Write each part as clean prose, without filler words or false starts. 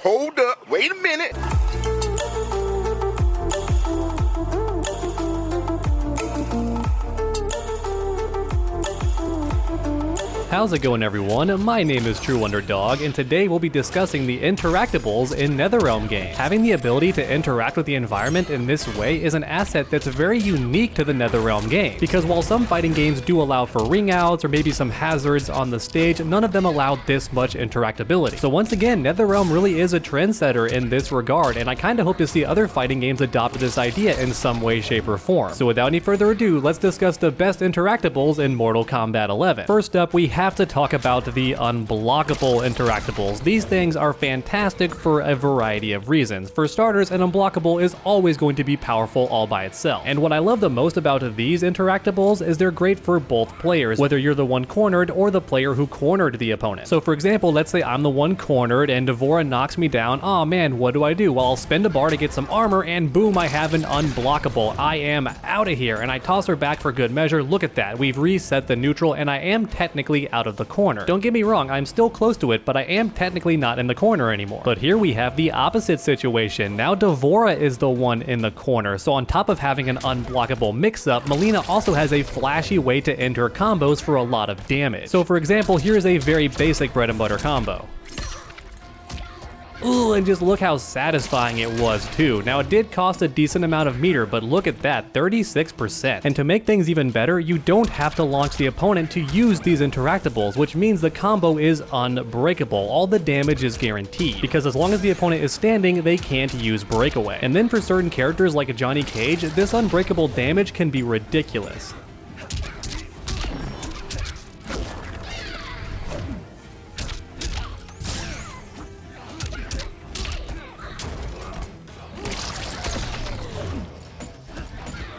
Hold up, wait a minute. How's it going, everyone? My name is True Underdog, and today we'll be discussing the Interactables in NetherRealm games. Having the ability to interact with the environment in this way is an asset that's very unique to the NetherRealm game, because while some fighting games do allow for ring outs or maybe some hazards on the stage, none of them allow this much interactability. So once again, NetherRealm really is a trendsetter in this regard, and I kinda hope to see other fighting games adopt this idea in some way, shape, or form. So without any further ado, let's discuss the best Interactables in Mortal Kombat 11. First up, we have to talk about the Unblockable Interactables. These things are fantastic for a variety of reasons. For starters, an Unblockable is always going to be powerful all by itself. And what I love the most about these Interactables is they're great for both players, whether you're the one cornered or the player who cornered the opponent. So for example, let's say I'm the one cornered and D'Vorah knocks me down. Oh man, what do? Well, I'll spend a bar to get some armor and boom, I have an Unblockable. I am out of here, and I toss her back for good measure. Look at that. We've reset the neutral and I am technically out of the corner. Don't get me wrong, I'm still close to it, but I am technically not in the corner anymore. But here we have the opposite situation. Now D'Vorah is the one in the corner, so on top of having an unblockable mix-up, Melina also has a flashy way to end her combos for a lot of damage. So for example, here's a very basic bread and butter combo. Ooh, and just look how satisfying it was too. Now it did cost a decent amount of meter, but look at that, 36%. And to make things even better, you don't have to launch the opponent to use these interactables, which means the combo is unbreakable. All the damage is guaranteed, because as long as the opponent is standing, they can't use breakaway. And then for certain characters like Johnny Cage, this unbreakable damage can be ridiculous.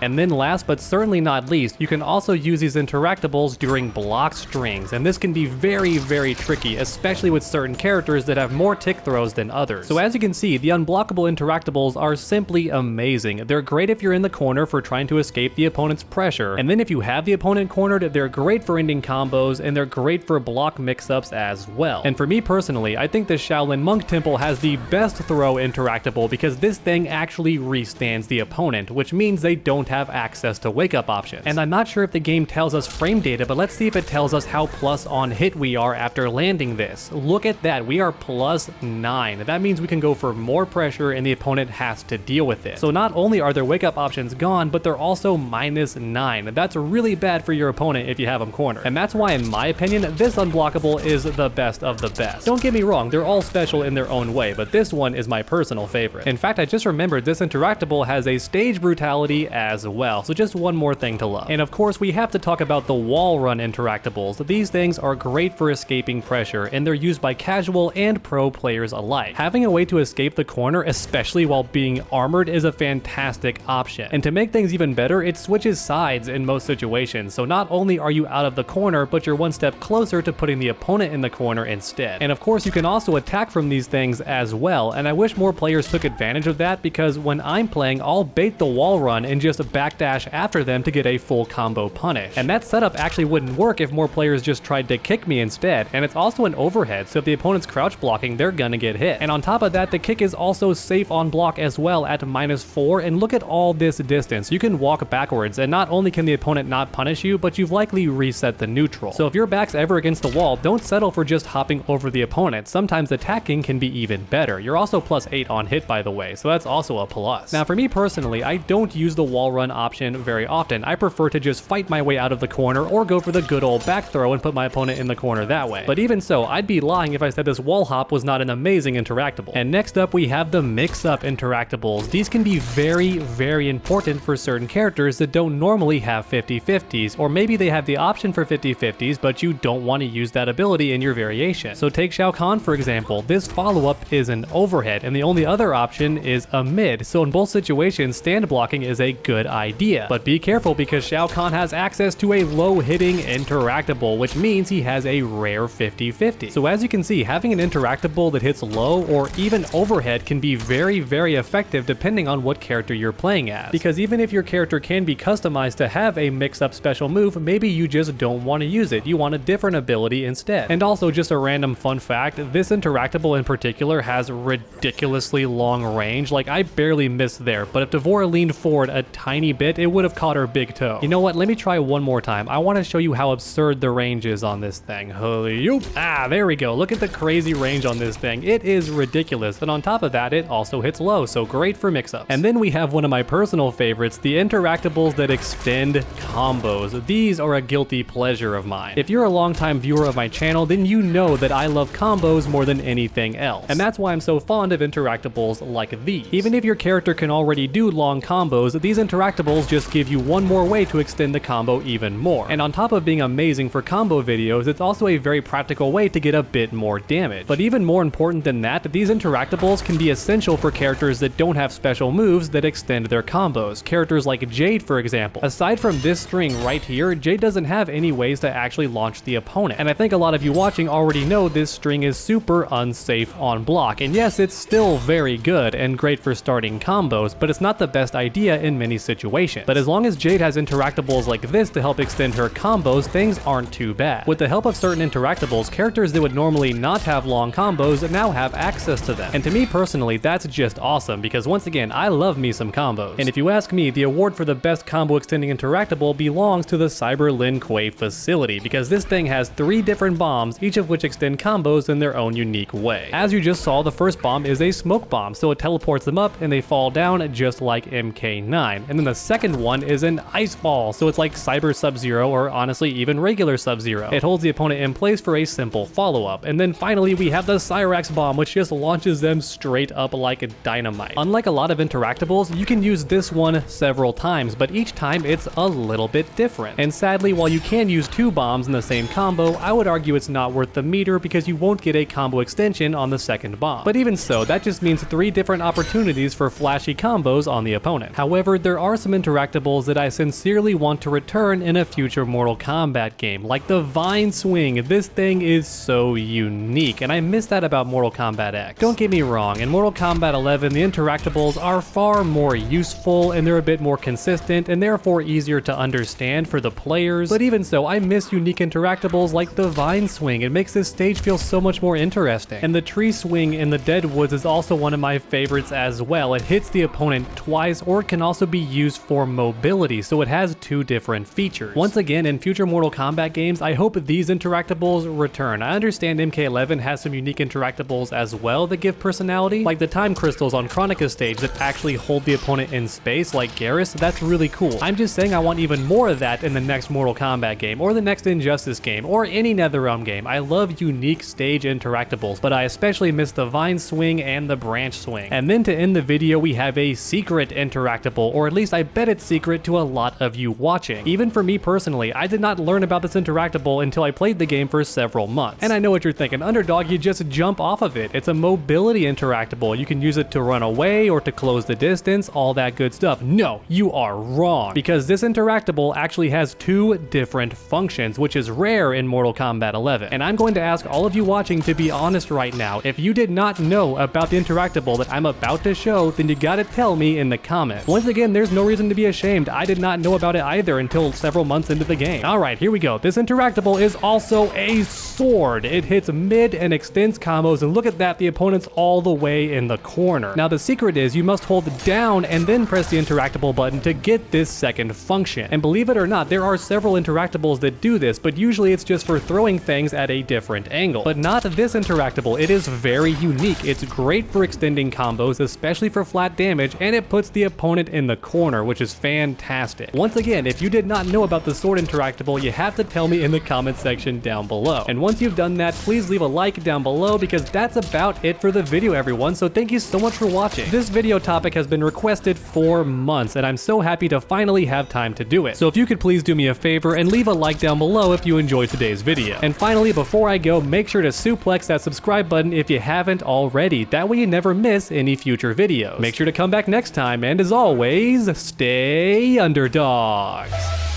And then last but certainly not least, you can also use these interactables during block strings, and this can be very, very tricky, especially with certain characters that have more tick throws than others. So as you can see, the unblockable interactables are simply amazing. They're great if you're in the corner for trying to escape the opponent's pressure, and then if you have the opponent cornered, they're great for ending combos, and they're great for block mix-ups as well. And for me personally, I think the Shaolin Monk Temple has the best throw interactable because this thing actually restands the opponent, which means they don't have access to wake up options. And I'm not sure if the game tells us frame data, but let's see if it tells us how plus on hit we are after landing this. Look at that, we are +9. That means we can go for more pressure and the opponent has to deal with it. So not only are their wake up options gone, but they're also -9. That's really bad for your opponent if you have them cornered. And that's why, in my opinion, this unblockable is the best of the best. Don't get me wrong, they're all special in their own way, but this one is my personal favorite. In fact, I just remembered this interactable has a stage brutality as well, so just one more thing to love. And of course, we have to talk about the wall run interactables. These things are great for escaping pressure, and they're used by casual and pro players alike. Having a way to escape the corner, especially while being armored, is a fantastic option. And to make things even better, it switches sides in most situations, so not only are you out of the corner, but you're one step closer to putting the opponent in the corner instead. And of course, you can also attack from these things as well, and I wish more players took advantage of that, because when I'm playing, I'll bait the wall run and just backdash after them to get a full combo punish. And that setup actually wouldn't work if more players just tried to kick me instead, and it's also an overhead, so if the opponent's crouch blocking, they're gonna get hit. And on top of that, the kick is also safe on block as well at -4, and look at all this distance. You can walk backwards, and not only can the opponent not punish you, but you've likely reset the neutral. So if your back's ever against the wall, don't settle for just hopping over the opponent. Sometimes attacking can be even better. You're also +8 on hit, by the way, so that's also a plus. Now for me personally, I don't use the wall run option very often. I prefer to just fight my way out of the corner or go for the good old back throw and put my opponent in the corner that way. But even so, I'd be lying if I said this wall hop was not an amazing interactable. And next up, we have the mix-up interactables. These can be very, very important for certain characters that don't normally have 50-50s, or maybe they have the option for 50-50s, but you don't want to use that ability in your variation. So take Shao Kahn for example. This follow-up is an overhead, and the only other option is a mid. So in both situations, stand blocking is a good idea. But be careful because Shao Kahn has access to a low-hitting interactable, which means he has a rare 50-50. So as you can see, having an interactable that hits low or even overhead can be very, very effective depending on what character you're playing as. Because even if your character can be customized to have a mix-up special move, maybe you just don't want to use it. You want a different ability instead. And also, just a random fun fact, this interactable in particular has ridiculously long range. Like, I barely missed there, but if Devora leaned forward a tiny bit, it would have caught her big toe. You know what? Let me try one more time. I want to show you how absurd the range is on this thing. Ah, there we go. Look at the crazy range on this thing. It is ridiculous. And on top of that, it also hits low, so great for mix-ups. And then we have one of my personal favorites, the interactables that extend combos. These are a guilty pleasure of mine. If you're a longtime viewer of my channel, then you know that I love combos more than anything else. And that's why I'm so fond of interactables like these. Even if your character can already do long combos, these interactables just give you one more way to extend the combo even more. And on top of being amazing for combo videos, it's also a very practical way to get a bit more damage. But even more important than that, these interactables can be essential for characters that don't have special moves that extend their combos. Characters like Jade, for example. Aside from this string right here, Jade doesn't have any ways to actually launch the opponent. And I think a lot of you watching already know this string is super unsafe on block. And yes, it's still very good and great for starting combos, but it's not the best idea in many situations. But as long as Jade has interactables like this to help extend her combos, things aren't too bad. With the help of certain interactables, characters that would normally not have long combos now have access to them. And to me personally, that's just awesome because once again, I love me some combos. And if you ask me, the award for the best combo extending interactable belongs to the CyberLynx Facility because this thing has 3 different bombs, each of which extend combos in their own unique way. As you just saw, the first bomb is a smoke bomb, so it teleports them up and they fall down just like MK9. And then the second one is an ice ball, so it's like Cyber Sub-Zero or honestly even regular Sub-Zero. It holds the opponent in place for a simple follow-up. And then finally we have the Cyrax bomb, which just launches them straight up like dynamite. Unlike a lot of interactables, you can use this one several times, but each time it's a little bit different. And sadly, while you can use 2 bombs in the same combo, I would argue it's not worth the meter because you won't get a combo extension on the second bomb. But even so, that just means 3 different opportunities for flashy combos on the opponent. However, there are some interactables that I sincerely want to return in a future Mortal Kombat game, like the Vine Swing. This thing is so unique, and I miss that about Mortal Kombat X. Don't get me wrong, in Mortal Kombat 11, the interactables are far more useful, and they're a bit more consistent, and therefore easier to understand for the players. But even so, I miss unique interactables like the Vine Swing. It makes this stage feel so much more interesting. And the Tree Swing in the Deadwoods is also one of my favorites as well. It hits the opponent twice, or it can also be used for mobility, so it has 2 different features. Once again, in future Mortal Kombat games, I hope these interactables return. I understand MK11 has some unique interactables as well that give personality, like the time crystals on Chronica's stage that actually hold the opponent in space, like Garrus. That's really cool. I'm just saying I want even more of that in the next Mortal Kombat game, or the next Injustice game, or any NetherRealm game. I love unique stage interactables, but I especially miss the Vine Swing and the Branch Swing. And then to end the video, we have a secret interactable, or at least I bet it's secret to a lot of you watching. Even for me personally, I did not learn about this interactable until I played the game for several months. And I know what you're thinking, Underdog, you just jump off of it. It's a mobility interactable. You can use it to run away or to close the distance, all that good stuff. No, you are wrong, because this interactable actually has 2 different functions, which is rare in Mortal Kombat 11. And I'm going to ask all of you watching to be honest right now. If you did not know about the interactable that I'm about to show, then you gotta tell me in the comments. Once again, there's no reason to be ashamed. I did not know about it either until several months into the game. Alright, here we go. This interactable is also a sword. It hits mid and extends combos, and look at that, the opponent's all the way in the corner. Now the secret is you must hold down and then press the interactable button to get this second function. And believe it or not, there are several interactables that do this, but usually it's just for throwing things at a different angle. But not this interactable. It is very unique. It's great for extending combos, especially for flat damage, and it puts the opponent in the corner, which is fantastic. Once again, if you did not know about the sword interactable, you have to tell me in the comment section down below. And once you've done that, please leave a like down below because that's about it for the video, everyone. So thank you so much for watching. This video topic has been requested for months, and I'm so happy to finally have time to do it. So if you could please do me a favor and leave a like down below if you enjoyed today's video. And finally, before I go, make sure to suplex that subscribe button if you haven't already. That way you never miss any future videos. Make sure to come back next time, and as always, stay underdogs.